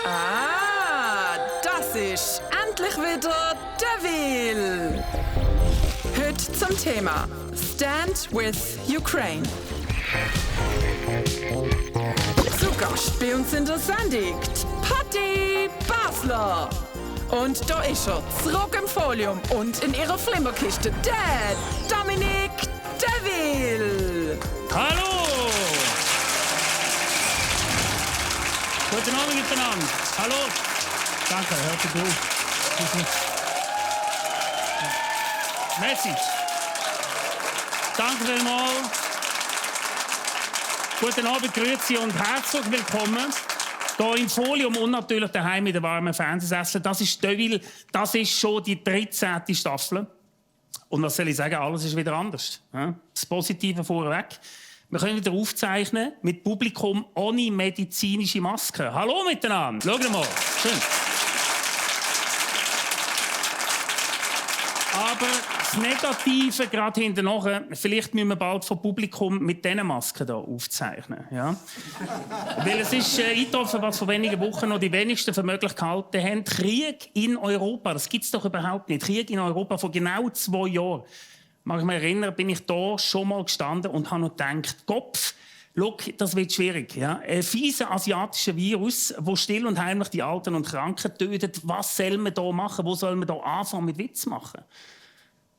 Ah, das ist endlich wieder der Will. Heute zum Thema Stand with Ukraine. Zu Gast bei uns in der Sendung Patti Basler. Und da ist er, zurück im Folium und in ihrer Flimmerkiste, der Dominik de Wil. Hallo! Guten Abend miteinander. Hallo! Danke, hört gut. Merci. Danke vielmals. Guten Abend, grüezi und herzlich willkommen. Hier im Folium und natürlich daheim mit den warmen Fernsehsessel. Das ist de Wil, das ist schon die 13. Staffel. Und was soll ich sagen, alles ist wieder anders. Das Positive vorweg. Wir können wieder aufzeichnen mit Publikum ohne medizinische Maske. Hallo miteinander, schaut mal. Schön. Aber das Negative gerade hinterher, vielleicht müssen wir bald vom Publikum mit diesen Masken hier aufzeichnen. Ja? Weil es ist eingetroffen, was vor wenigen Wochen noch die wenigsten für möglich gehalten haben. Krieg in Europa, das gibt es doch überhaupt nicht. Krieg in Europa vor genau 2 Jahren. Mag ich mich erinnern, bin ich da schon mal gestanden und habe noch gedacht, Kopf, schau, das wird schwierig. Ja? Ein fieser asiatischer Virus, der still und heimlich die Alten und Kranken tötet. Was soll man da machen? Wo soll man da anfangen mit Witz machen?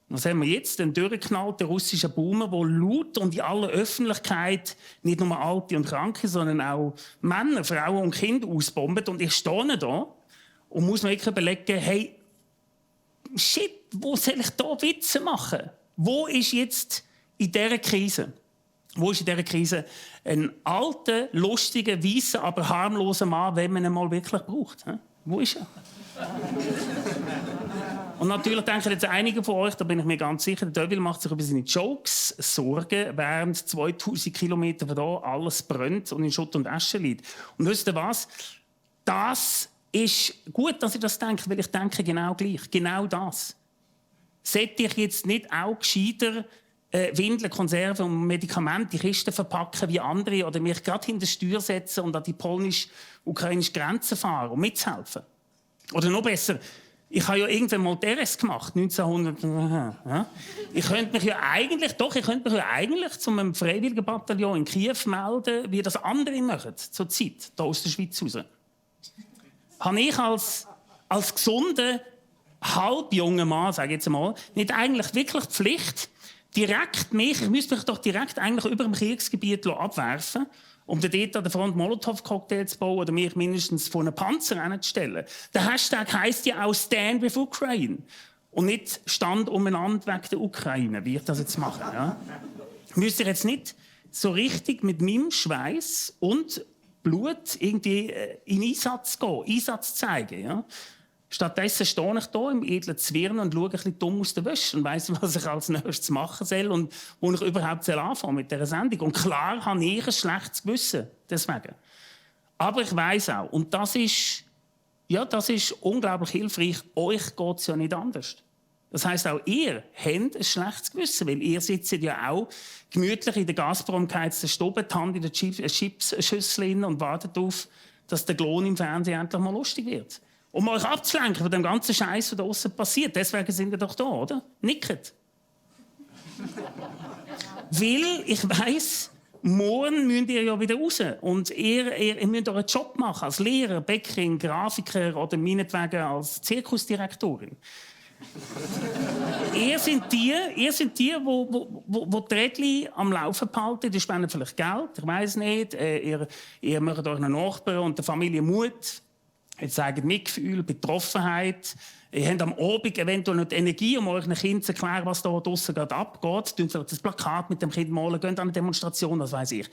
Was haben wir jetzt? Den durchgeknallten russischen Boomer, der laut und in aller Öffentlichkeit nicht nur Alte und Kranke, sondern auch Männer, Frauen und Kinder ausbombt. Und ich stehe da und muss mir wirklich überlegen, hey, shit, wo soll ich da Witze machen? Wo ist jetzt in dieser Krise? Wo ist in dieser Krise ein alter, lustiger, weisser, aber harmloser Mann, wenn man ihn mal wirklich braucht? Wo ist er? Und natürlich denken jetzt einige von euch, da bin ich mir ganz sicher, der de Wil macht sich über seine Jokes Sorgen, während 2000 Kilometer von hier alles brennt und in Schutt und Asche liegt. Und wisst ihr was? Das ist gut, dass ich das denke, weil ich denke genau gleich. Genau das. Sollte ich jetzt nicht auch gescheiter Windeln, Konserven und Medikamente in Kisten verpacken wie andere oder mich gerade hinter die Steuer setzen und an die polnisch-ukrainische Grenze fahren, um mitzuhelfen? Oder noch besser, ich habe ja irgendwann mal DRS gemacht, 1900. Ja? Ich könnte mich ja eigentlich zu einem Freiwilligenbataillon in Kiew melden, wie das andere machen, zur Zeit, hier aus der Schweiz raus. Habe ich als gesunder, halbjunger Mann, sage ich jetzt mal, nicht eigentlich wirklich die Pflicht, ich müsste mich doch direkt eigentlich über dem Kriegsgebiet abwerfen, um dort an der Front Molotow-Cocktails zu bauen oder mich mindestens vor einen Panzer hinzustellen. Der Hashtag heisst ja auch «Stand with Ukraine» und nicht «Stand umeinander wegen der Ukraine», wie ich das jetzt mache. Ja? Müsste ich jetzt nicht so richtig mit meinem Schweiß und Blut irgendwie in Einsatz gehen, Einsatz zeigen. Ja? Stattdessen stehe ich hier im edlen Zwirn und schaue ein bisschen dumm aus der Wäsche und weiss, was ich als nächstes machen soll und wo ich überhaupt anfangen mit dieser Sendung. Und klar habe ich ein schlechtes Gewissen deswegen. Aber ich weiss auch, und das ist unglaublich hilfreich, euch geht es ja nicht anders. Das heisst, auch ihr habt ein schlechtes Gewissen, weil ihr sitzt ja auch gemütlich in der Gazprom geheizten Stube, die Hand in der Chipsschüssel und wartet darauf, dass der Klon im Fernsehen endlich mal lustig wird. Um euch abzulenken von dem ganzen Scheiß, was da draussen passiert. Deswegen sind wir doch da, oder? Nickt. Weil ich weiss, morgen müsst ihr ja wieder raus. Und ihr müsst euren Job machen, als Lehrer, Bäckerin, Grafiker oder meinetwegen als Zirkusdirektorin. ihr sind die, die Rädchen am Laufen behalten. Die spenden vielleicht Geld, ich weiss nicht. Ihr macht euch einen Nachbarn und der Familie Mut. Jetzt zeigt Mitgefühl, Betroffenheit. Ihr habt am Abend eventuell noch die Energie, um euch Kindern zu erklären, was da draussen gerade abgeht. Ihr vielleicht das Plakat mit dem Kind malen, geht an eine Demonstration, das weiss ich.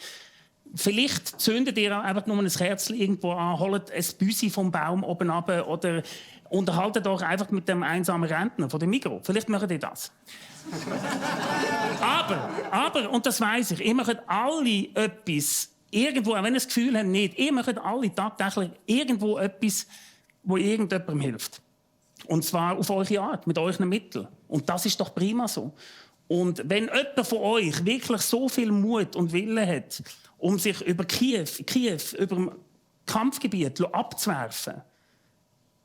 Vielleicht zündet ihr einfach nur ein Kerzchen irgendwo an, holt ein Büsi vom Baum oben runter oder unterhaltet euch einfach mit dem einsamen Rentner von dem Migros. Vielleicht macht ihr das. aber, und das weiss ich, ihr macht alle etwas, irgendwo, auch wenn ihr das Gefühl habt, nicht. Ihr macht alle tagtäglich irgendwo etwas, wo irgendjemandem hilft. Und zwar auf eure Art, mit euren Mitteln. Und das ist doch prima so. Und wenn jemand von euch wirklich so viel Mut und Wille hat, um sich über Kiew, über Kampfgebiet abzuwerfen.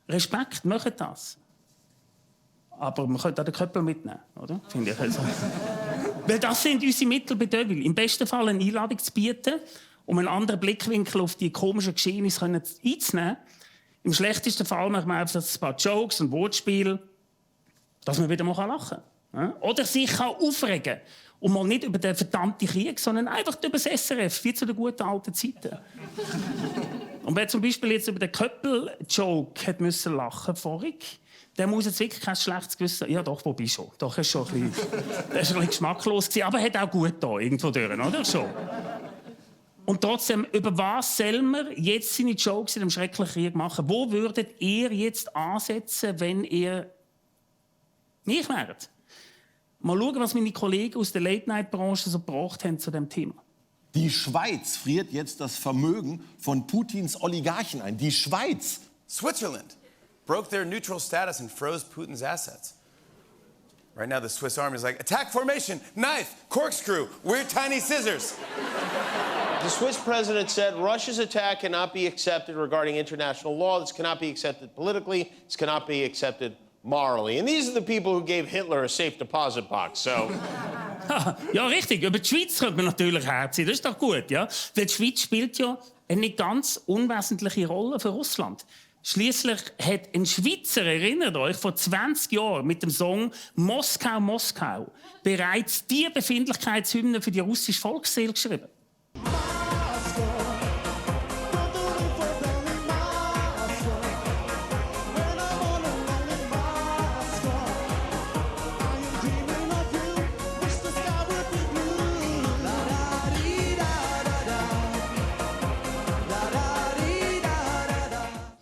Respekt, macht das. Aber man könnte auch den Köppel mitnehmen, oder? Finde ich also. Weil das sind unsere Mittel bei Deville. Im besten Fall eine Einladung zu bieten, um einen anderen Blickwinkel auf die komischen Geschehnisse einzunehmen. Im schlechtesten Fall machen wir einfach ein paar Jokes und Wortspiele, dass man wieder mal lachen kann. Oder sich aufregen kann. Und mal nicht über den verdammten Krieg, sondern einfach über das SRF, wie zu den guten alten Zeiten. Und wer zum Beispiel jetzt über den Köppel-Joke hat müssen lachen vorig, der muss jetzt wirklich kein schlechtes Gewissen... Ja doch, wobei schon. Doch, ist schon ein bisschen geschmacklos gewesen, aber hat auch gut da irgendwo durch, oder? Schon. Und trotzdem, über was soll man jetzt seine Jokes in dem schrecklichen Krieg machen? Wo würdet ihr jetzt ansetzen, wenn ihr mich wäret? Mal schauen, was meine Kollegen aus der Late-Night-Branche so gebracht haben zu dem Thema. Die Schweiz friert jetzt das Vermögen von Putins Oligarchen ein. Die Schweiz. Switzerland broke their neutral status and froze Putin's assets. Right now, the Swiss army is like, attack formation, knife, corkscrew, weird tiny scissors. The Swiss president said Russia's attack cannot be accepted regarding international law. This cannot be accepted politically. This cannot be accepted morally. And these are the people who gave Hitler a safe deposit box, so... Ja, richtig. Über die Schweiz könnte man natürlich herziehen. Das ist doch gut, ja? Weil die Schweiz spielt ja eine nicht ganz unwesentliche Rolle für Russland. Schliesslich hat ein Schweizer, erinnert euch, vor 20 Jahren mit dem Song «Moskau, Moskau» bereits die Befindlichkeitshymne für die russische Volksseele geschrieben.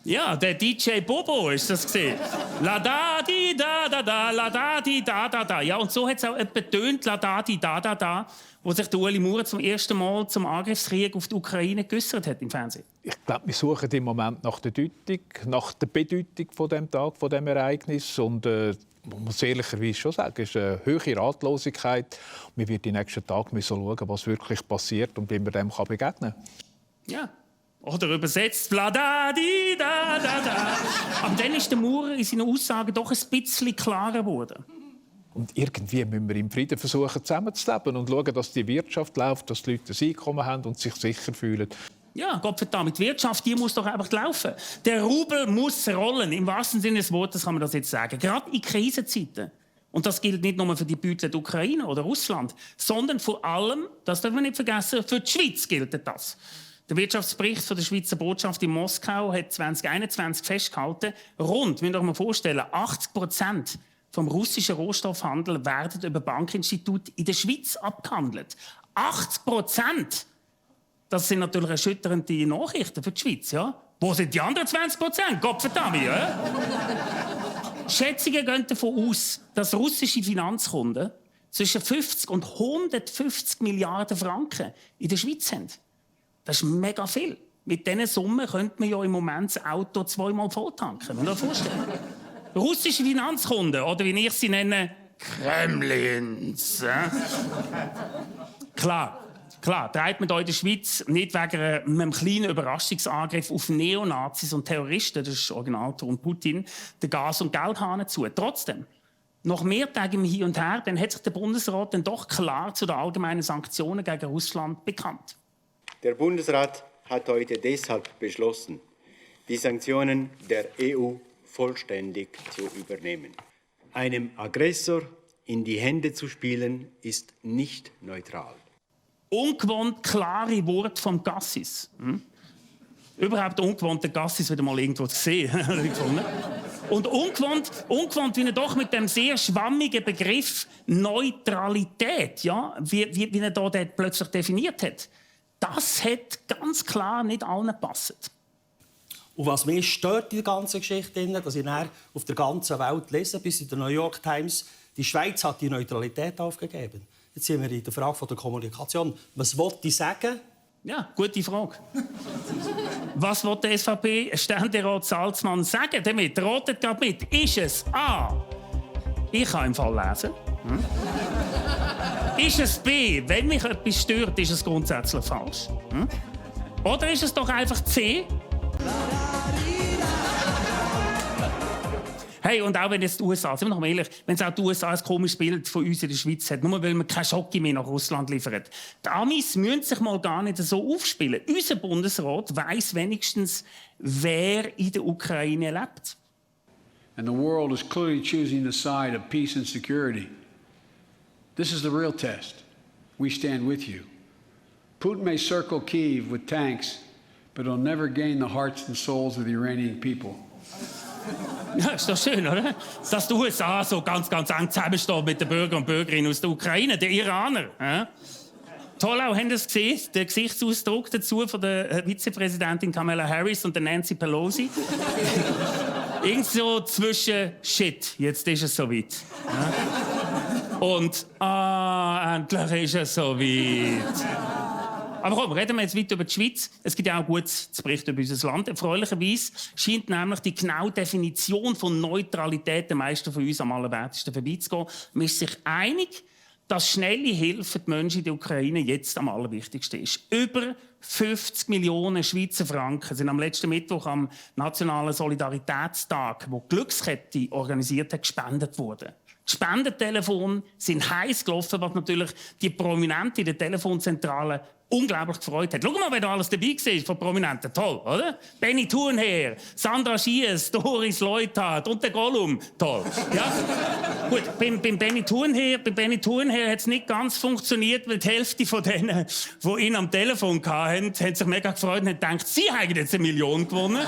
Ja, der DJ Bobo ist das gesehen. La da di da da da, la da di da da da. Ja, und so hat es auch betönt, la da di da da da, wo sich der Ueli Maurer zum ersten Mal zum Angriffskrieg auf die Ukraine geäußert hat im Fernsehen. Ich glaube, wir suchen im Moment nach der Deutung, nach der Bedeutung von dem Tag, von dem Ereignis. Und man muss ehrlicherweise schon sagen, es ist eine hohe Ratlosigkeit. Wir werden die nächsten Tage schauen, was wirklich passiert und wie man dem begegnen kann. Ja. Oder übersetzt, bla da di da da da. Aber dann ist der Maurer in seinen Aussagen doch ein bisschen klarer geworden. Und irgendwie müssen wir im Frieden versuchen, zusammenzuleben und schauen, dass die Wirtschaft läuft, dass die Leute ein Einkommen haben und sich sicher fühlen. Ja, Gottverdammt, die Wirtschaft die muss doch einfach laufen. Der Rubel muss rollen, im wahrsten Sinne des Wortes kann man das jetzt sagen. Gerade in Krisenzeiten. Und das gilt nicht nur für die Beutel der Ukraine oder Russland, sondern vor allem, das darf man nicht vergessen, für die Schweiz gilt das. Der Wirtschaftsbericht der Schweizer Botschaft in Moskau hat 2021 festgehalten, rund, müsst ihr euch mal vorstellen, 80% vom russischen Rohstoffhandel werden über Bankinstitute in der Schweiz abgehandelt. 80%! Das sind natürlich erschütternde Nachrichten für die Schweiz. Ja? Wo sind die anderen 20%? Gottverdammt, ja? Schätzungen gehen davon aus, dass russische Finanzkunden zwischen 50 und 150 Milliarden Franken in der Schweiz haben. Das ist mega viel. Mit diesen Summen könnte man ja im Moment das Auto 2-mal volltanken. Kann man sich vorstellen? Russische Finanzkunden, oder wie ich sie nenne, Kremlins. Klar, treibt man hier in der Schweiz nicht wegen einem kleinen Überraschungsangriff auf Neonazis und Terroristen, das ist Originalton Putin, den Gas- und Geldhahn zu. Trotzdem, nach mehrtägigem Hin und Her, dann hat sich der Bundesrat dann doch klar zu den allgemeinen Sanktionen gegen Russland bekannt. Der Bundesrat hat heute deshalb beschlossen, die Sanktionen der EU vollständig zu übernehmen. Einem Aggressor in die Hände zu spielen, ist nicht neutral. Ungewohnt klare Worte vom Gassis. Überhaupt ungewohnt, den Gassis wieder mal irgendwo zu sehen. Und ungewohnt, wie er doch mit dem sehr schwammigen Begriff Neutralität, ja, wie er da plötzlich definiert hat. Das hat ganz klar nicht allen gepasst. Und was mich stört in der ganzen Geschichte, dass ich auf der ganzen Welt lese, bis in der New York Times, die Schweiz hat die Neutralität aufgegeben. Jetzt sind wir in der Frage der Kommunikation. Was wollte ich sagen? Ja, gute Frage. Was will der SVP-Ständerat Salzmann sagen damit? Rotet gerade mit. Ist es A. Ich kann im Fall lesen. Ist es B, wenn mich etwas stört, ist es grundsätzlich falsch? Oder ist es doch einfach C, Hey, und auch wenn jetzt die USA, sind wir noch mal ehrlich, wenn es auch die USA ein komisches Bild von uns in der Schweiz hat, nur weil man keine Schocke mehr nach Russland liefert. Die Amis müssen sich mal gar nicht so aufspielen. Unser Bundesrat weiss wenigstens, wer in der Ukraine lebt. And the world is clearly choosing the side of peace and security. This is the real test. We stand with you. Putin may circle Kyiv with tanks, but he'll never gain the hearts and souls of the Iranian people. Ja, ist doch schön, oder? Dass die USA so ganz eng zusammenstehen mit den Bürgern und Bürgerinnen aus der Ukraine, den Iranern. Ja? Toll auch, haben Sie es gesehen, der Gesichtsausdruck dazu von der Vizepräsidentin Kamala Harris und der Nancy Pelosi. Irgend so zwischen Shit, jetzt ist es soweit. Ja? Und endlich ist es soweit. Aber komm, reden wir jetzt weiter über die Schweiz. Es gibt ja auch Gutes zu berichten über unser Land. Erfreulicherweise scheint nämlich die genaue Definition von Neutralität den meisten von uns am allerwertesten vorbeizugehen. Man ist sich einig, dass schnelle Hilfe für die Menschen in der Ukraine jetzt am allerwichtigsten ist. Über 50 Millionen Schweizer Franken sind am letzten Mittwoch am Nationalen Solidaritätstag, wo die Glückskette organisiert hat, gespendet worden. Die Spendentelefone sind heiß gelaufen, was natürlich die Prominenten in der Telefonzentrale unglaublich gefreut hat. Schau mal, wer da alles dabei war von Prominenten. Toll, oder? Benny Thurnherr, Sandra Schiess, Doris Leuthard und der Gollum. Toll. Ja? Gut, beim Benny Thurnherr hat es nicht ganz funktioniert, weil die Hälfte von denen, die ihn am Telefon hatten, hat sich mega gefreut und hat gedacht, sie haben jetzt 1 Million gewonnen.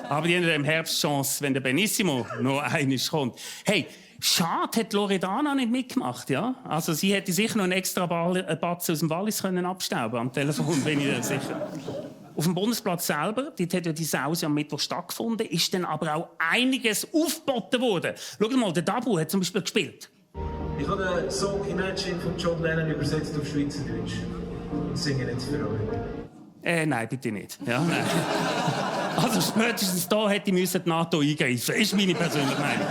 Aber die haben im Herbst Chance, wenn der Benissimo noch einmal kommt. Hey, schade, hat Loredana nicht mitgemacht, ja? Also sie hätte sicher noch einen extra Batzen aus dem Wallis können abstauben am Telefon, bin ich mir sicher. Auf dem Bundesplatz selber, dort hat ja die Sause am Mittwoch stattgefunden, ist dann aber auch einiges aufgeboten worden. Schau mal, der Dabu hat zum Beispiel gespielt. Ich habe den Song Imagine von John Lennon übersetzt auf Schweizerdeutsch und singe jetzt für euch. Nein, bitte nicht. Ja, nein. Also spätestens da hätte die NATO eingreifen. Ist meine persönliche Meinung.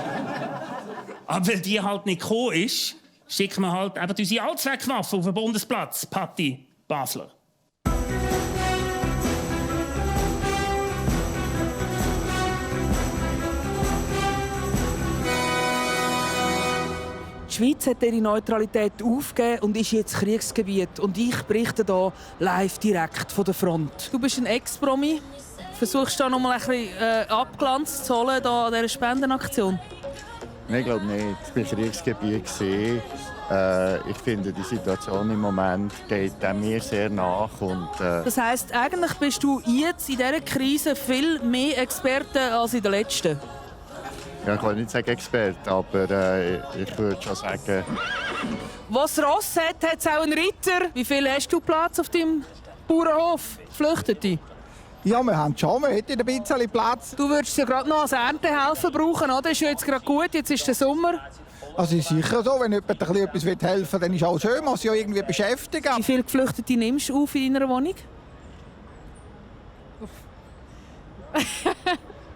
Aber weil die halt nicht gekommen ist, schicken wir halt einfach unsere Allzweckwaffe auf den Bundesplatz. Patti Basler. Die Schweiz hat ihre Neutralität aufgegeben und ist jetzt Kriegsgebiet. Und ich berichte hier live direkt von der Front. Du bist ein Ex-Promi. Versuchst du da noch mal ein bisschen Abglanz zu holen da an dieser Spendenaktion? Nein, ich glaube nicht. Ich war Kriegsgebiet. Ich finde, die Situation im Moment geht mir sehr nach. Und, das heisst, eigentlich bist du jetzt in dieser Krise viel mehr Experte als in der letzten? Ja, ich will nicht sagen Experte, aber ich würde schon sagen... Was Ross hat, hat es auch einen Ritter. Wie viel hast du Platz auf deinem Bauernhof? Geflüchtete? Ja, wir haben schon. Wir hätten ein bisschen Platz. Du würdest ja gerade noch als Erntehelfer brauchen, oder? Ist ja jetzt gerade gut, jetzt ist der Sommer. Also ist sicher so, wenn jemand etwas helfen will, dann ist es auch schön, man muss ja irgendwie beschäftigen. Wie viele Geflüchtete nimmst du auf in deiner Wohnung?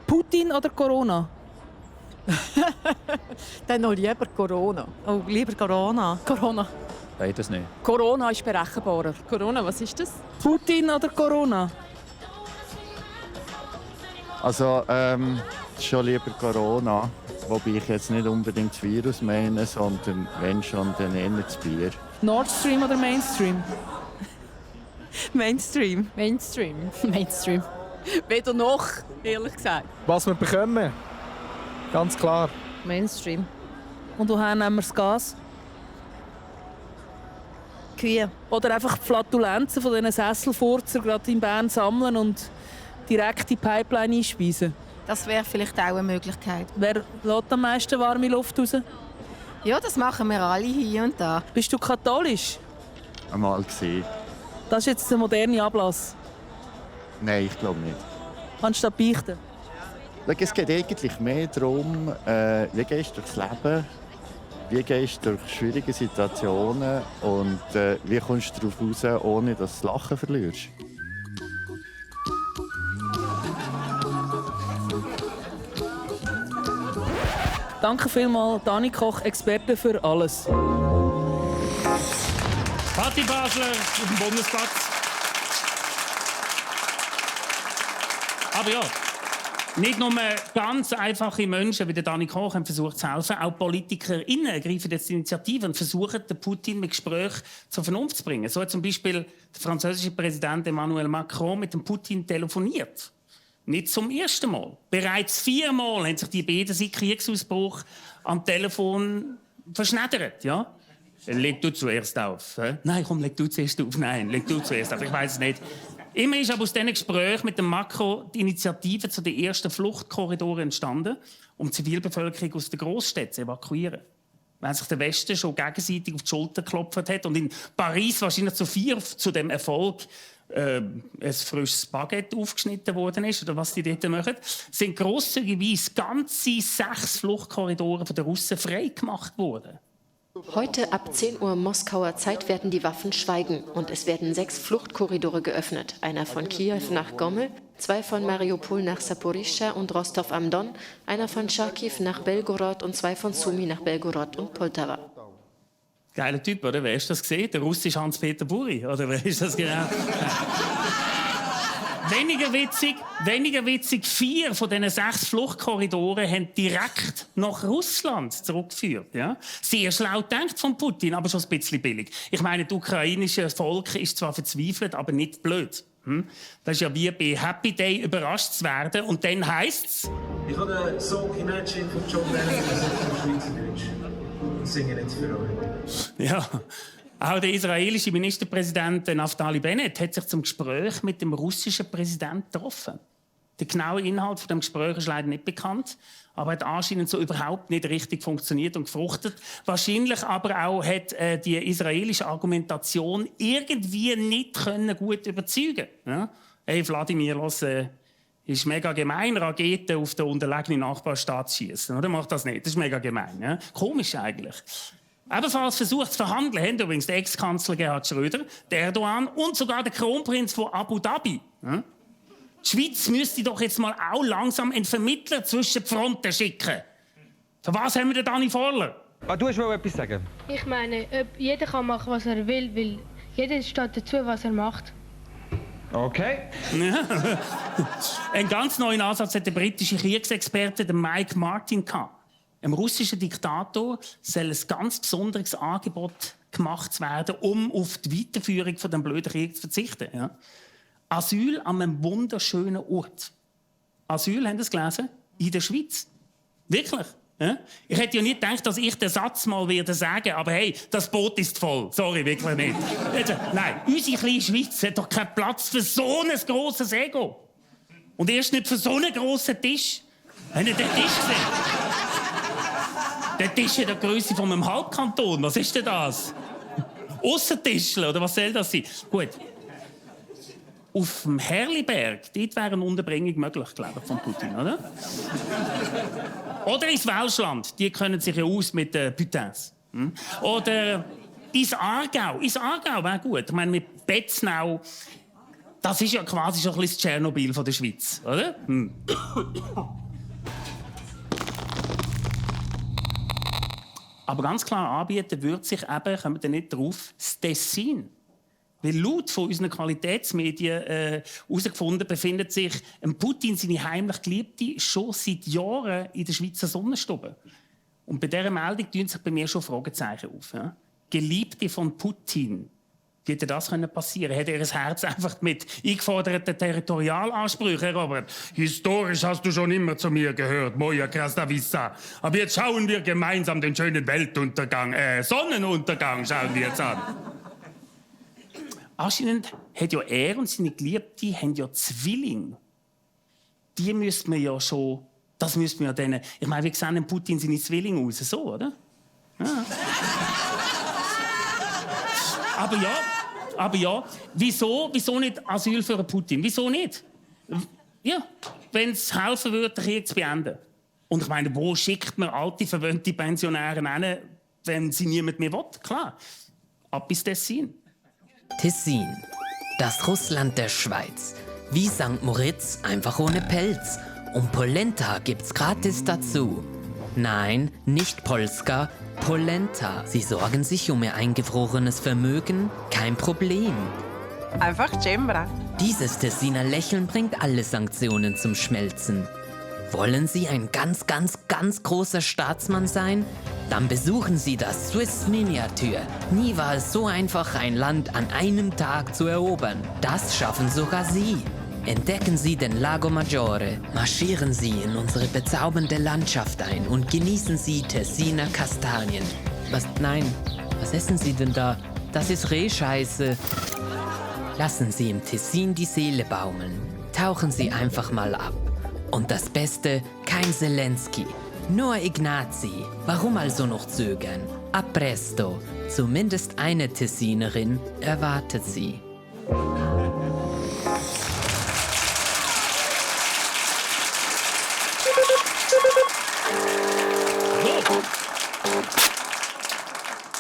Putin oder Corona? Dann noch lieber Corona. Oh, lieber Corona. Corona. Beides nicht. Corona ist berechenbarer. Corona, was ist das? Putin oder Corona? Also, schon lieber Corona. Wobei ich jetzt nicht unbedingt das Virus meine, sondern wenn schon, dann eher das Bier. Nord Stream oder Mainstream? Mainstream. Mainstream. Mainstream. Weder noch, ehrlich gesagt. Was wir bekommen? Ganz klar. Mainstream. Und woher nehmen wir das Gas? Kühe. Oder einfach die Flatulenzen von diesen Sesselfurzer gerade in Bern sammeln und direkt in die Pipeline einspeisen? Das wäre vielleicht auch eine Möglichkeit. Wer lässt am meisten warme Luft raus? Ja, das machen wir alle hier und da. Bist du katholisch? Einmal gesehen. Das ist jetzt der moderne Ablass. Nein, ich glaube nicht. Kannst du das beichten? Es geht eigentlich mehr darum, wie gehst du durchs Leben, wie gehst du durch schwierige Situationen und wie kommst du darauf raus, ohne dass du das Lachen verlierst. Danke vielmals, Dani Koch, Experte für alles. Patti Basler auf dem Bundesplatz. Aber ja, nicht nur ganz einfache Menschen wie der Dani Koch haben versucht zu helfen, auch PolitikerInnen ergreifen jetzt die Initiative und versuchen, den Putin mit Gesprächen zur Vernunft zu bringen. So hat zum Beispiel der französische Präsident Emmanuel Macron mit dem Putin telefoniert. Nicht zum ersten Mal. Bereits 4 Mal haben sich die beiden seit Kriegsausbruch am Telefon verschneddert. Ja? Leg du zuerst auf. Hä? Nein, komm, leg du zuerst auf. Nein, leg du zuerst auf. Ich weiß es nicht. Immer ist aber aus diesen Gesprächen mit dem Macron die Initiative zu den ersten Fluchtkorridoren entstanden, um die Zivilbevölkerung aus den Großstädten zu evakuieren. Wenn sich der Westen schon gegenseitig auf die Schulter geklopft hat und in Paris wahrscheinlich zu dem Erfolg ein frisches Baguette aufgeschnitten worden ist, oder was die dort machen, sind grosszügigerweise ganze 6 Fluchtkorridore von den Russen freigemacht worden. Heute ab 10 Uhr Moskauer Zeit werden die Waffen schweigen und es werden 6 Fluchtkorridore geöffnet. Einer von Kiew nach Gomel, 2 von Mariupol nach Saporischschja und Rostov am Don, einer von Charkiw nach Belgorod und 2 von Sumy nach Belgorod und Poltava. Geiler Typ, oder? Wer ist das gesehen? Der russische Hans-Peter Buri, oder wer ist das genau? Weniger witzig, 4 von diesen 6 Fluchtkorridoren haben direkt nach Russland zurückgeführt. Ja? Sehr schlau gedacht von Putin, aber schon ein bisschen billig. Ich meine, das ukrainische Volk ist zwar verzweifelt, aber nicht blöd. Das ist ja wie bei Happy Day überrascht zu werden und dann heisst es... Ich habe den Song Imagine von John Lennon übersetzt auf Schweizerdeutsch und singe jetzt für euch. Ja. Auch der israelische Ministerpräsident Naftali Bennett hat sich zum Gespräch mit dem russischen Präsidenten getroffen. Der genaue Inhalt von dem Gespräch ist leider nicht bekannt, aber hat anscheinend so überhaupt nicht richtig funktioniert und gefruchtet. Wahrscheinlich aber auch hat die israelische Argumentation irgendwie nicht gut überzeugen. Ja? Hey Wladimir, los, ist mega gemein, Raketen auf den unterlegenen Nachbarstaat zu schießen. Oder macht das nicht? Das ist mega gemein. Ja? Komisch eigentlich. Ebenfalls versucht zu verhandeln haben übrigens der Ex-Kanzler Gerhard Schröder, der Erdogan und sogar der Kronprinz von Abu Dhabi. Ja? Die Schweiz müsste doch jetzt mal auch langsam einen Vermittler zwischen die Fronten schicken. Für was haben wir denn Dani Vorler? Du hast etwas sagen. Ich meine, jeder kann machen, was er will, weil jeder steht dazu, was er macht. Okay. Einen ganz neuen Ansatz hat der britische Kriegsexperte Mike Martin gehabt. Einem russischen Diktator soll ein ganz besonderes Angebot gemacht werden, um auf die Weiterführung von dem blöden Krieg zu verzichten. Ja? Asyl an einem wunderschönen Ort. Asyl, haben Sie es gelesen? In der Schweiz. Wirklich. Ja? Ich hätte ja nicht gedacht, dass ich den Satz mal sagen werde, aber hey, das Boot ist voll. Sorry, wirklich nicht. Nein, unsere kleine Schweiz hat doch keinen Platz für so ein grosses Ego. Und erst nicht für so einen grossen Tisch. Haben Sie den Tisch gesehen? Der Tisch hat eine Größe von einem Halbkanton. Was ist denn das? Aussertischler, oder was soll das sein? Gut. Auf dem Herliberg, dort wäre eine Unterbringung möglich, glaube ich, von Putin, oder? Oder ins Welschland, die kennen sich ja aus mit Putins. Oder ins Aargau. Ins Aargau wäre gut. Ich meine, mit Betznau, das ist ja quasi schon ein bisschen das Tschernobyl von der Schweiz, oder? Aber ganz klar anbieten würde sich eben, kommen wir nicht drauf, das Tessin. Weil laut von unseren Qualitätsmedien herausgefunden befindet sich Putin, seine heimlich Geliebte, schon seit Jahren in der Schweizer Sonnenstube. Und bei dieser Meldung tun sich bei mir schon Fragezeichen auf. Ja? Geliebte von Putin. Wie hätte das passieren? Hat er ein Herz einfach mit eingeforderten Territorialansprüchen, Herr Robert? Historisch hast du schon immer zu mir gehört, Moja Krastavissa. Aber jetzt schauen wir gemeinsam den schönen Weltuntergang, Sonnenuntergang schauen wir jetzt an. Anscheinend hat ja er und seine Geliebte haben ja Zwillinge. Die müsste man ja schon, das müsste man ja denen, ich meine, wie sehen Putin seine Zwillinge aus? So, oder? Ja. Aber ja, wieso nicht Asyl für Putin? Wieso nicht? Ja, wenn es helfen würde, den Krieg zu beenden. Und ich meine, wo schickt man alte, verwöhnte Pensionäre hin, wenn sie niemand mehr will? Klar, ab ins Tessin. Tessin, das Russland der Schweiz. Wie St. Moritz, einfach ohne Pelz. Und Polenta gibt's gratis dazu. Nein, nicht Polska, Polenta. Sie sorgen sich um ihr eingefrorenes Vermögen? Kein Problem. Einfach Cembra. Dieses Tessiner Lächeln bringt alle Sanktionen zum Schmelzen. Wollen Sie ein ganz, ganz, ganz großer Staatsmann sein? Dann besuchen Sie das Swiss Miniature. Nie war es so einfach, ein Land an einem Tag zu erobern. Das schaffen sogar Sie. Entdecken Sie den Lago Maggiore, marschieren Sie in unsere bezaubernde Landschaft ein und genießen Sie Tessiner Kastanien. Was essen Sie denn da? Das ist Rehscheiße. Lassen Sie im Tessin die Seele baumeln. Tauchen Sie einfach mal ab. Und das Beste, kein Zelensky, nur Ignazi. Warum also noch zögern? A presto. Zumindest eine Tessinerin erwartet Sie.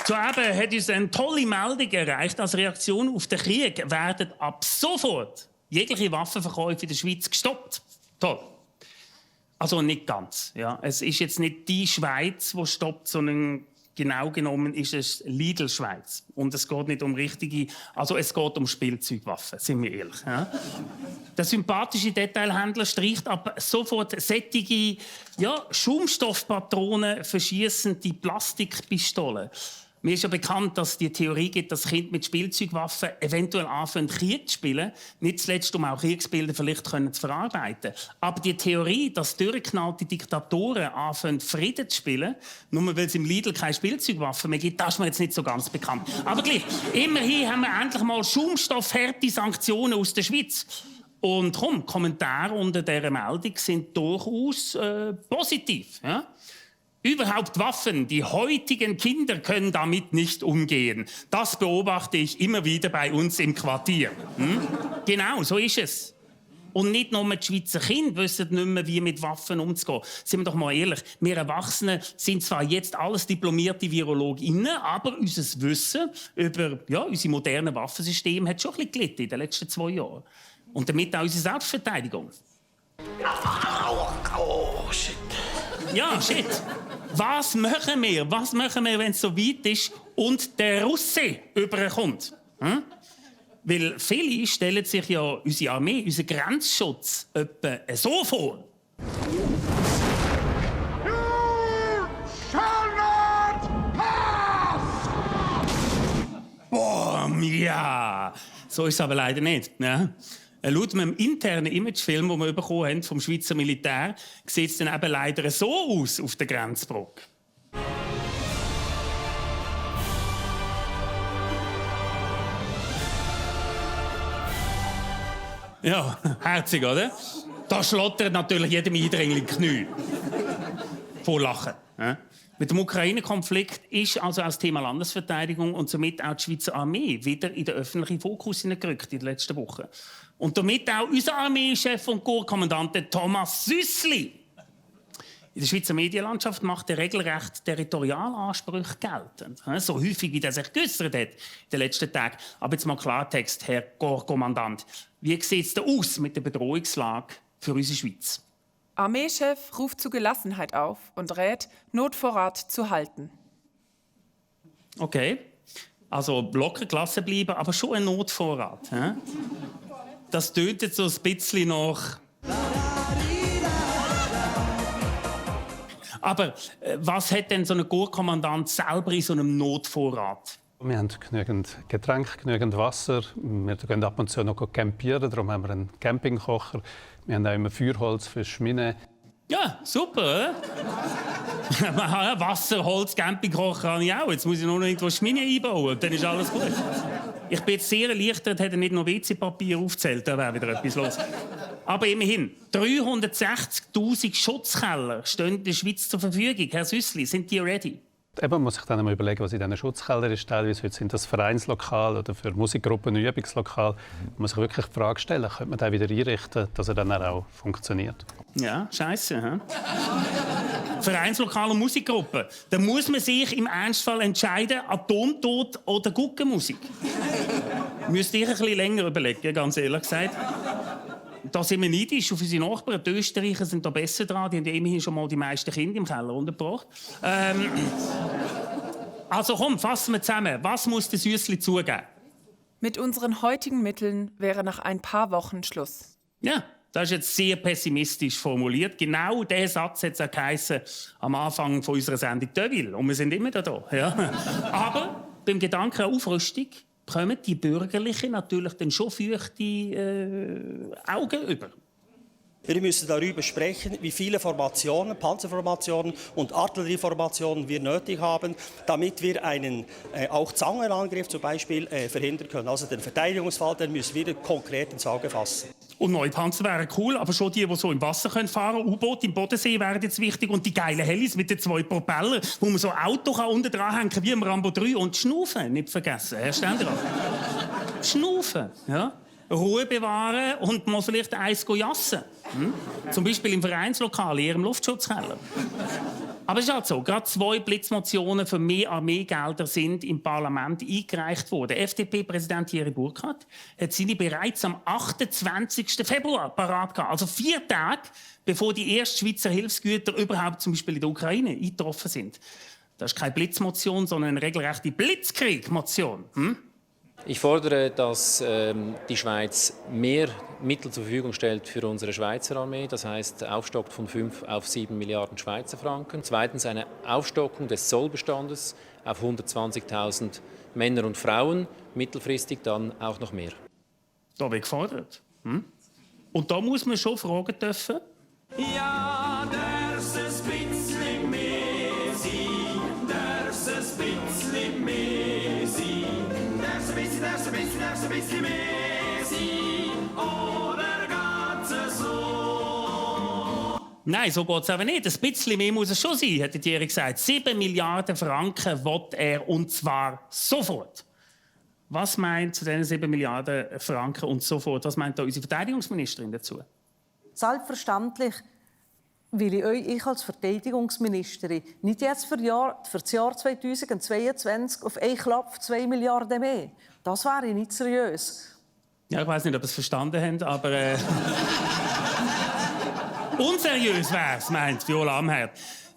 Soeben hat uns eine tolle Meldung erreicht. Als Reaktion auf den Krieg werden ab sofort jegliche Waffenverkäufe in der Schweiz gestoppt. Toll. Also nicht ganz. Ja. Es ist jetzt nicht die Schweiz, die stoppt, sondern genau genommen ist es Lidl Schweiz. Und es geht nicht um richtige, also es geht um Spielzeugwaffen, sind wir ehrlich. Ja. Der sympathische Detailhändler streicht ab sofort sättige Schaumstoffpatronen verschießende Plastikpistolen. Mir ist ja bekannt, dass es die Theorie gibt, dass Kinder mit Spielzeugwaffen eventuell anfangen, Krieg zu spielen. Nicht zuletzt, um auch Kriegsbilder vielleicht zu verarbeiten. Aber die Theorie, dass durchgeknallte Diktatoren anfangen, Frieden zu spielen, nur weil es im Lidl keine Spielzeugwaffen mehr gibt, das ist mir jetzt nicht so ganz bekannt. Aber gleich, immerhin haben wir endlich mal schaumstoffharte Sanktionen aus der Schweiz. Und Kommentare unter dieser Meldung sind durchaus positiv. Ja? Überhaupt Waffen. Die heutigen Kinder können damit nicht umgehen. Das beobachte ich immer wieder bei uns im Quartier. Genau, so ist es. Und nicht nur die Schweizer Kinder wissen nicht mehr, wie mit Waffen umzugehen. Sind wir doch mal ehrlich, wir Erwachsenen sind zwar jetzt alles diplomierte VirologInnen, aber unser Wissen über unsere modernen Waffensysteme hat schon ein bisschen gelitten in den letzten 2 Jahren. Und damit auch unsere Selbstverteidigung. Oh, shit. Ja, shit. Was machen wir, wenn es so weit ist und der Russe überkommt? Weil viele stellen sich ja unsere Armee, unseren Grenzschutz etwa so vor. Boom, ja. So ist es aber leider nicht. Ne? Laut einem internen Imagefilm, den wir bekommen haben vom Schweizer Militär, sieht es dann eben leider so aus auf der Grenzbrücke. Ja, herzig, oder? Da schlottert natürlich jedem Eindringling die Knie. Vor Lachen. Ja? Mit dem Ukraine-Konflikt ist also auch das Thema Landesverteidigung und somit auch die Schweizer Armee wieder in den öffentlichen Fokus gerückt in den letzten Wochen. Und damit auch unser Armeechef und Korpskommandant Thomas Süssli. In der Schweizer Medienlandschaft macht er regelrecht Territorialansprüche geltend. So häufig, wie er sich geäussert hat in den letzten Tagen. Aber jetzt mal Klartext, Herr Korpskommandant. Wie sieht es denn aus mit der Bedrohungslage für unsere Schweiz? Armeechef ruft zu Gelassenheit auf und rät, Notvorrat zu halten. Okay, also locker gelassen bleiben, aber schon ein Notvorrat. Das tönt jetzt so ein bisschen nach... Aber was hat denn so ein Korpskommandant selber in so einem Notvorrat? Wir haben genügend Getränke, genügend Wasser. Wir gehen ab und zu noch campieren, darum haben wir einen Campingkocher. Wir haben auch immer Feuerholz für Schmine. Ja, super, oder? Wasser, Holz, Campingkocher habe ich auch. Jetzt muss ich nur noch irgendwo Schmine einbauen, dann ist alles gut. Ich bin jetzt sehr erleichtert, hat er nicht noch WC-Papier aufgezählt, da wäre wieder etwas los. Aber immerhin, 360'000 Schutzkeller stehen in der Schweiz zur Verfügung. Herr Süssli, sind die ready? Eben muss sich dann einmal überlegen, was in diesen Schutzkeldern ist. Teilweise heute sind das Vereinslokale oder für Musikgruppen Übungslokale. Man muss sich wirklich die Frage stellen, könnte man den wieder einrichten, dass er dann auch funktioniert. Ja, scheisse. He? Vereinslokale und Musikgruppen. Da muss man sich im Ernstfall entscheiden, Atomtod oder Guggenmusik. Müsste ich ein bisschen länger überlegen, ganz ehrlich gesagt. Da sind wir neidisch auf unsere Nachbarn. Die Österreicher sind da besser dran. Die haben ja immerhin schon mal die meisten Kinder im Keller untergebracht. Also komm, fassen wir zusammen. Was muss der Süssli zugeben? Mit unseren heutigen Mitteln wäre nach ein paar Wochen Schluss. Ja, das ist jetzt sehr pessimistisch formuliert. Genau dieser Satz hat es auch geheissen am Anfang von unserer Sendung «Deville». Und wir sind immer da. Ja. Aber beim Gedanken an Aufrüstung bekommen die Bürgerlichen natürlich dann schon feuchte Augen über. Wir müssen darüber sprechen, wie viele Formationen, Panzerformationen und Artillerieformationen wir nötig haben, damit wir einen auch Zangenangriff zum Beispiel verhindern können. Also den Verteidigungsfall, den müssen wir konkret ins Auge fassen. Und neue Panzer wären cool, aber schon die so im Wasser fahren können. U-Boote im Bodensee wären jetzt wichtig. Und die geilen Helis mit den 2 Propellern, wo man so ein Auto unten dran hängen kann, wie im Rambo 3. Und Schnaufen, nicht vergessen. Herr Ständerat. Schnaufen, ja. Ruhe bewahren und mal vielleicht eins jassen. Zum Beispiel im Vereinslokal, in Ihrem Luftschutzkeller. Aber es ist halt so, gerade 2 Blitzmotionen für mehr Armeegelder sind im Parlament eingereicht worden. FDP-Präsident Thierry Burkhardt hat seine bereits am 28. Februar parat gehabt. Also 4 Tage, bevor die ersten Schweizer Hilfsgüter überhaupt zum Beispiel in der Ukraine eingetroffen sind. Das ist keine Blitzmotion, sondern eine regelrechte Blitzkrieg-Motion. Ich fordere, dass die Schweiz mehr Mittel zur Verfügung stellt für unsere Schweizer Armee. Das heißt, aufstockt von 5 auf 7 Milliarden Schweizer Franken. Zweitens eine Aufstockung des Sollbestandes auf 120.000 Männer und Frauen. Mittelfristig dann auch noch mehr. Da wird gefordert. Und da muss man schon fragen dürfen. Ja, darf's ein bisschen mehr sein, darf's ein bisschen mehr sein. Darf's ein bisschen mehr sein, oder geht's so? Nein, so geht es aber nicht. Ein bisschen mehr muss es schon sein, hat Thierry gesagt. 7 Milliarden Franken will er, und zwar sofort. Was meint zu diesen 7 Milliarden Franken und sofort? Was meint da unsere Verteidigungsministerin dazu? Selbstverständlich will ich als Verteidigungsministerin nicht jetzt für das Jahr 2022 auf einen Klapp 2 Milliarden mehr. Das wäre nicht seriös. Ja, ich weiß nicht, ob ihr es verstanden habt, aber unseriös wäre es, meint Viola Amherd.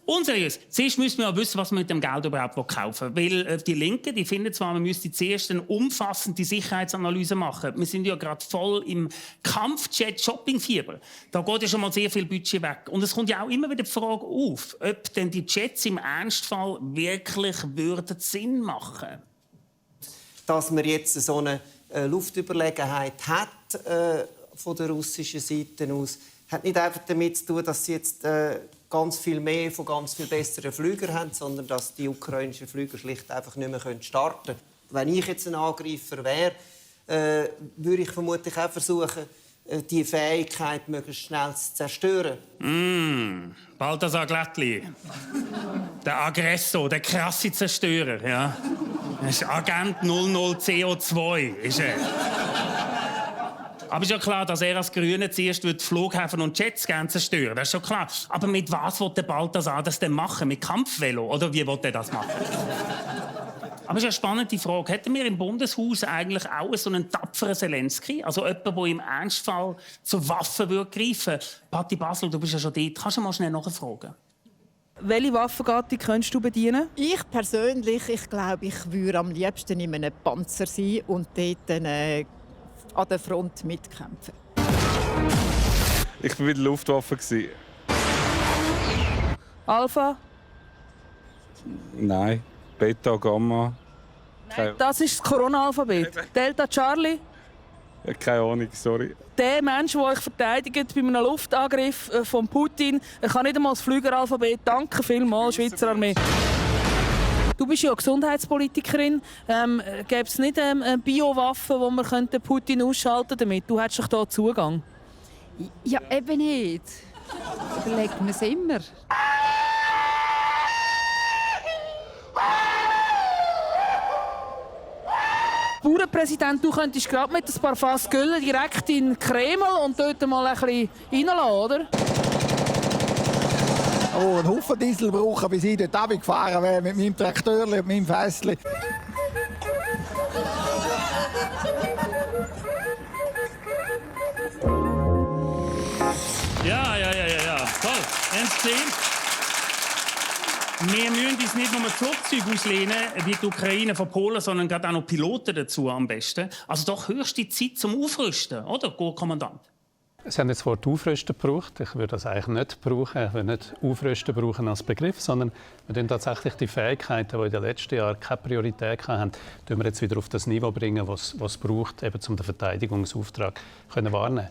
Unseriös. Zuerst müssen wir ja wissen, was man mit dem Geld überhaupt kaufen will. Weil die Linken, die finden zwar, man müsste zuerst eine umfassende Sicherheitsanalyse machen. Wir sind ja gerade voll im Kampfjet-Shopping-Fieber. Da geht ja schon mal sehr viel Budget weg. Und es kommt ja auch immer wieder die Frage auf, ob denn die Jets im Ernstfall wirklich Sinn machen würden. Dass man jetzt so eine Luftüberlegenheit hat von der russischen Seite aus, hat nicht einfach damit zu tun, dass sie jetzt ganz viel mehr von ganz viel besseren Flügern haben, sondern dass die ukrainischen Flüger schlicht einfach nicht mehr starten können. Wenn ich jetzt ein Angreifer wäre, würde ich vermutlich auch versuchen, die Fähigkeit möglichst schnell zu zerstören. Balthasar Glättli. Der Aggressor, der krasse Zerstörer. Ja. Das ist Agent 00 CO2. Ist er. Aber es ist ja klar, dass er als Grüne zuerst Flughäfen und Jets gerne zerstören. Das ist schon klar. Aber mit was will der Balthasar das denn machen? Mit Kampfvelo? Oder wie will er das machen? Aber es ist eine spannende Frage. Hätten wir im Bundeshaus eigentlich auch so einen tapferen Zelensky? Also jemanden, der im Ernstfall zur Waffe greifen würde? Patti Basel, du bist ja schon dort. Kannst du mal schnell nachfragen? Welche Waffengattung könntest du bedienen? Ich persönlich, ich glaube, ich würde am liebsten in einem Panzer sein und dort an der Front mitkämpfen. Ich war bei der Luftwaffe. Alpha? Nein. Beta, Gamma. Nein, das ist das Corona-Alphabet. Delta, Charlie? Keine Ahnung, sorry. Der Mensch, der euch verteidigt bei einem Luftangriff von Putin, er kann nicht einmal das Flügeralphabet. Danke vielmals, Schweizer Armee. Du bist ja Gesundheitspolitikerin. Gäbe es nicht Biowaffen, wo man Putin ausschalten könnte damit? Du hättest doch hier Zugang. Ja, eben nicht. Überlegt man es immer. Bauernpräsident, du könntest gerade mit ein paar Fass Gülle direkt in den Kreml und dort mal ein bisschen reinlassen, oder? Oh, einen Haufen Diesel brauchen, bis ich dort runtergefahren wäre mit meinem Traktor und meinem Fässli. Ja. Toll. Haben Sie gesehen? Wir müssen uns nicht nur Flugzeuge auslehnen, wie die Ukraine von Polen, sondern gerade auch noch Piloten dazu am besten. Also doch höchste Zeit zum Aufrüsten, oder, Kommandant? Sie haben jetzt das Wort «aufrüsten» gebraucht. Ich würde das eigentlich nicht brauchen. Ich würde nicht «aufrüsten» brauchen als Begriff, sondern wir tun tatsächlich die Fähigkeiten, die in den letzten Jahren keine Priorität hatten, wir jetzt wieder auf das Niveau bringen, was es braucht, eben, um den Verteidigungsauftrag wahrnehmen.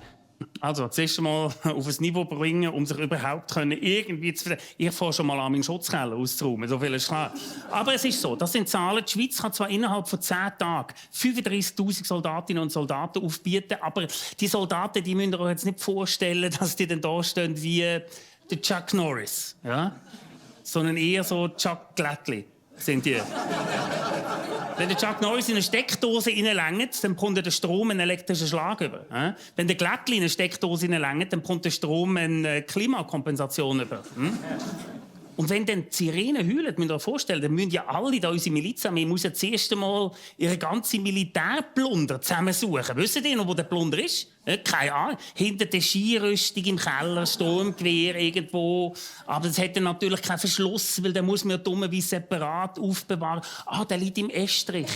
Also, zuerst einmal auf ein Niveau bringen, um sich überhaupt irgendwie zu verteidigen. Ich fange schon mal an, meinen Schutzkeller auszuräumen, so viel ist klar. Aber es ist so, das sind Zahlen. Die Schweiz kann zwar innerhalb von 10 Tagen 35'000 Soldatinnen und Soldaten aufbieten, aber die Soldaten, die müsst ihr euch jetzt nicht vorstellen, dass die dann da stehen wie der Chuck Norris, ja? Sondern eher so Chuck Glättli sind die. Wenn der Chuck Norris in eine Steckdose reinlängt, dann kommt der Strom einen elektrischen Schlag über. Wenn der Glättli in eine Steckdose reinlängt, dann kommt der Strom eine Klimakompensation über. Und wenn dann die Sirenen heulen, müsst ihr euch vorstellen, dann müssen ja alle da unsere Milizarmee muss ja zuerst einmal ihre ganze Militärplunder zusammensuchen. Wisst ihr noch, wo der Plunder ist? Keine Ahnung. Hinter der Skirüstung im Keller, Sturmgewehr irgendwo. Aber das hat dann natürlich keinen Verschluss, weil der muss man ja dummerweise separat aufbewahren. Ah, der liegt im Estrich.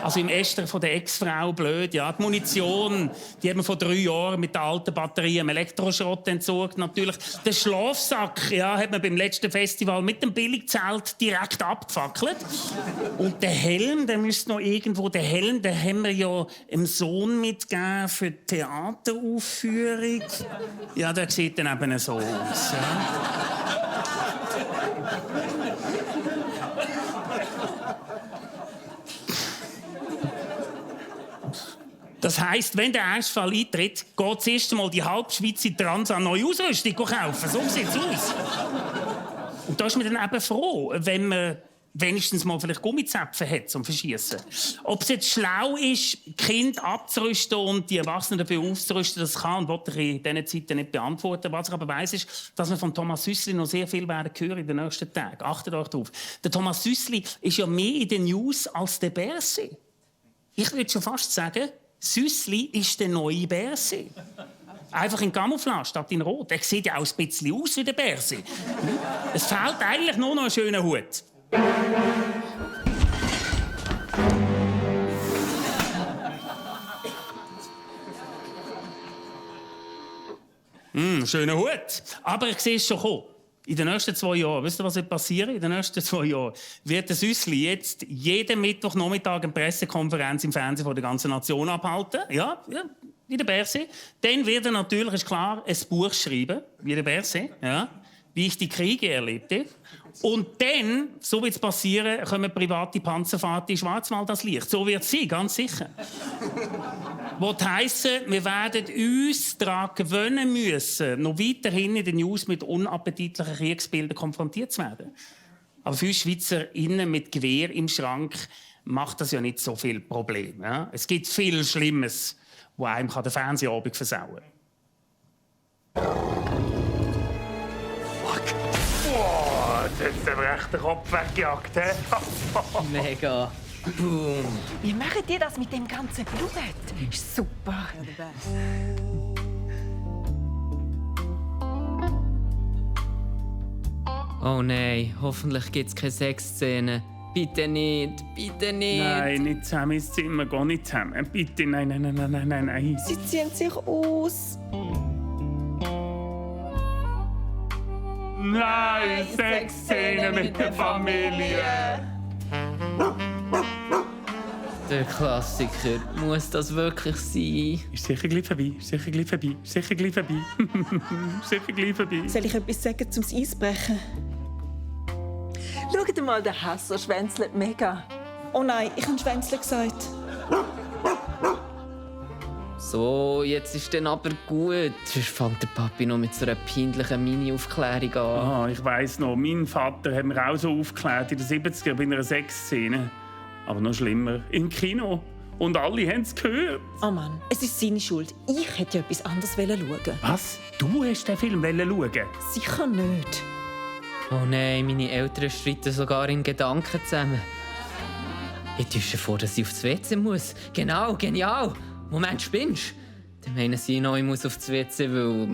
Also im Estrich von der Ex-Frau, blöd, ja. Die Munition, die hat man vor 3 Jahren mit der alten Batterie im Elektroschrott entsorgt, natürlich. Den Schlafsack, ja, hat man beim letzten Festival mit dem Billigzelt direkt abgefackelt. Und der Helm, der müsste noch irgendwo, den Helm, den haben wir ja dem Sohn mitgegeben für die Theateraufführung. Ja, der sieht dann eben so aus. Ja. Das heisst, wenn der Ernstfall eintritt, geht zuerst einmal die halbe Schweiz in Trans an neue Ausrüstung kaufen. So sieht's aus. Und da ist man dann eben froh, wenn man wenigstens mal vielleicht Gummizäpfe hat zum Verschießen. Ob es jetzt schlau ist, die Kinder abzurüsten und die Erwachsenen dafür auszurüsten, das kann und wollte ich in diesen Zeiten nicht beantworten. Was ich aber weiss, ist, dass wir von Thomas Süssli noch sehr viel werden hören in den nächsten Tagen. Achtet euch darauf. Der Thomas Süssli ist ja mehr in den News als der Berset. Ich würde schon fast sagen, Süssli ist der neue Berset. Einfach in Camouflage statt in Rot. Er sieht ja auch ein bisschen aus wie der Berset. Es fehlt eigentlich nur noch ein schöner Hut. Schöner Hut. Aber ich sehe es schon kommen. In den nächsten 2 Jahren, wisst ihr, was wird passieren? In den nächsten 2 Jahren wird der Süssli jetzt jeden Mittwochnachmittag eine Pressekonferenz im Fernsehen von der ganzen Nation abhalten. Ja, wie der Berset. Dann wird er natürlich, ist klar, ein Buch schreiben, wie der Berset, ja, wie ich die Kriege erlebte. Und dann, so wird es passieren, kommen private Panzerfahrten in Schwarzwald das Licht. So wird es sein, ganz sicher. Was heisst, wir werden uns daran gewöhnen müssen, noch weiterhin in den News mit unappetitlichen Kriegsbildern konfrontiert zu werden. Aber für uns SchweizerInnen mit Gewehr im Schrank macht das ja nicht so viel Problem. Ja? Es gibt viel Schlimmes, das einem den Fernsehabend versauen kann. Jetzt hat er echt den Kopf weggejagt. Mega. Boom. Wie machen die das mit dem ganzen Blut? Ist super. Oh nein, hoffentlich gibt es keine Sexszene. Bitte nicht, bitte nicht. Nein, nicht zusammen ins Zimmer, geh nicht zusammen. Bitte, nein. Sie ziehen sich aus. Nein, Sexszene mit der Familie. Der Klassiker. Muss das wirklich sein? Ist sicher gleich vorbei. Soll ich etwas sagen zum Eisbrechen? Schaut mal, der Hasser schwänzelt mega. Oh nein, ich habe Schwänzle gesagt. So, jetzt ist dann aber gut. Sonst fängt der Papi noch mit so einer peinlichen Mini-Aufklärung an. Ah, ich weiss noch, mein Vater hat mich auch so aufgeklärt in den 70er bei einer Sexszene. Aber noch schlimmer, im Kino. Und alle haben es gehört. Oh Mann, es ist seine Schuld. Ich hätte ja etwas anderes schauen. Was? Du hast den Film schauen? Sicher nicht. Oh nein, meine Eltern streiten sogar in Gedanken zusammen. Ich täusche vor, dass ich aufs WC muss. Genau, genial. Moment, spinnst du? Dann meinen sie noch, ich muss aufs WC, weil...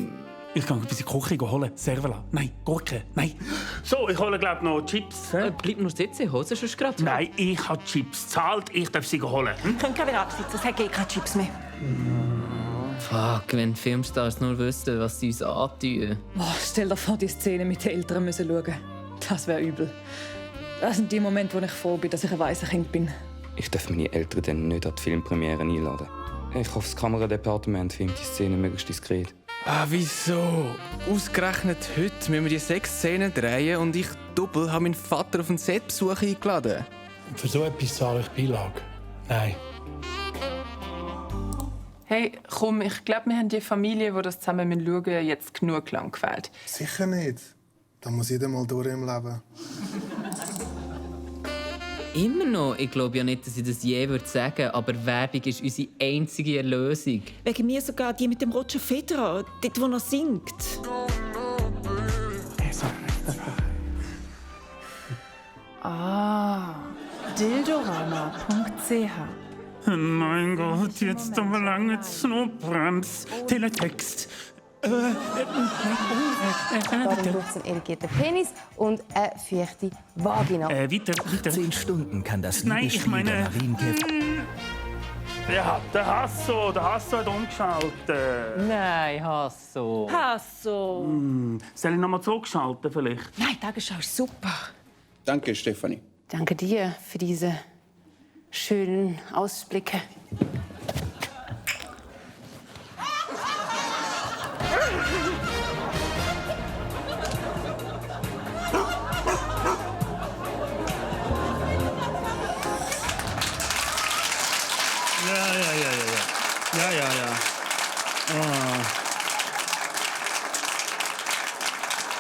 Ich gehe ein bisschen Küche holen. Servola. Nein, Gurke. Nein. So, ich hole, glaube noch Chips. Bleib nur sitzen, holst du sonst gerade? Nein, ich habe Chips gezahlt. Ich darf sie holen. Könnt ihr wieder absitzen, es hat keine Chips mehr. Fuck, wenn Filmstars nur wüssten, was sie uns antun. Oh, stell dir vor, die Szene mit den Eltern müssen schauen. Das wäre übel. Das sind die Momente, wo ich froh bin, dass ich ein weißes Kind bin. Ich darf meine Eltern dann nicht an die Filmpremiere einladen. Ich hoffe, das Kameradepartement filmt die Szene möglichst diskret. Ah, wieso? Ausgerechnet heute müssen wir die 6 Szenen drehen und ich doppel habe meinen Vater auf einen Setbesuch eingeladen. Für so etwas zahle ich Beilage. Nein. Hey, komm, ich glaube, wir haben die Familie, die das zusammen schauen, jetzt genug lang gefällt. Sicher nicht. Da muss jeder mal durch im Leben. Immer noch? Ich glaube ja nicht, dass ich das je sagen würde, aber Werbung ist unsere einzige Erlösung. Wegen mir sogar die mit dem Roger Federer, dort, wo er singt. Dildorama.ch. Mein Gott, jetzt aber lange Snowbrems. Teletext. Darum braucht es einen irrigierten Penis und eine feuchte Vagina. Weiter. 10 Stunden kann das Nein, ich meine... der Marienkäfer... Ja, der Hasso hat umgeschaltet. Nein, Hasso. Hasso. Soll ich noch mal zurückschalten vielleicht? Nein, Tagesschau ist super. Danke, Stefanie. Danke dir für diese schönen Ausblicke.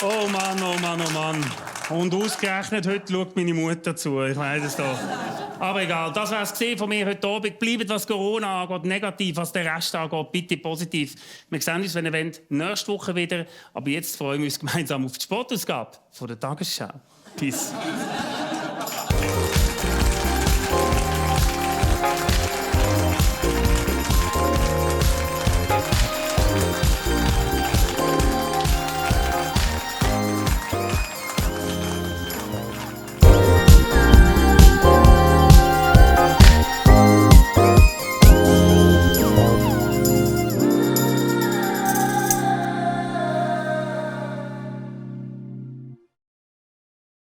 Oh Mann, oh Mann, oh Mann. Und ausgerechnet heute schaut meine Mutter zu. Ich weiss es doch. Aber egal, das war es von mir heute Abend. Bleibt, was Corona angeht, negativ, was den Rest angeht, bitte positiv. Wir sehen uns, wenn ihr wollt, nächste Woche wieder. Aber jetzt freuen wir uns gemeinsam auf die Sportausgabe von der Tagesschau. Peace.